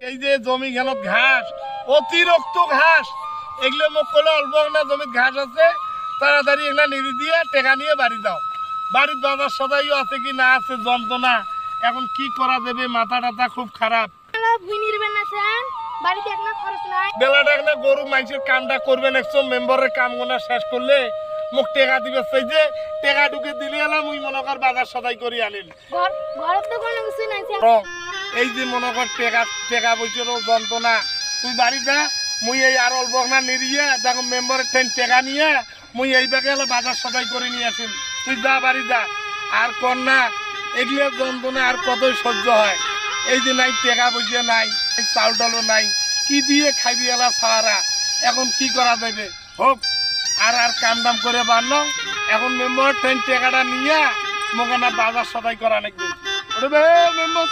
এই যে জমি ঘেনত ঘাস অতিরিক্ত ঘাস এগুলো মোক কলে অল্প না জমির ঘাস আছে তাড়াতাড়ি এগুলা নিড়ি দিয়ে টেকা নিয়ে বাড়ি যাও বাড়ির বাজার সদাইও আছে কি না আছে যন্ত্রণা এখন কি করা যাবে মাথা টাথা খুব খারাপ বেলাটা একটা গরু মানুষের কামটা করবেন একশো মেম্বারের কাম গোনা শেষ করলে মোক টেকা দিবে চাই যে টেকা ঢুকে দিলে এলাম মুই মনে কর বাজার সদাই করে আনিল এই যে মনে কর টেকা টেকা বইছেরও যন্ত্রণা তুই বাড়ি যা মুই এই আর অল্প না নিয়ে দেখো মেম্বারের ট্রেন টেকা নিয়ে মুই এই ব্যাগে এলে বাজার সদাই করে নিয়ে আসিম তুই যা বাড়ি যা আর কর না এগুলো যন্ত্রণা আর কতই সহ্য হয় এই যে নাই টেকা বইছে নাই চাউল ডালও নাই কি দিয়ে খাইবি এলা সারা এখন কি করা যাবে হোক আর আর কাম দাম করে বাড়লো এখন মেম্বার ট্রেন টেকাটা নিয়ে মোকানা বাজার সদাই করা নাকি মেম্বার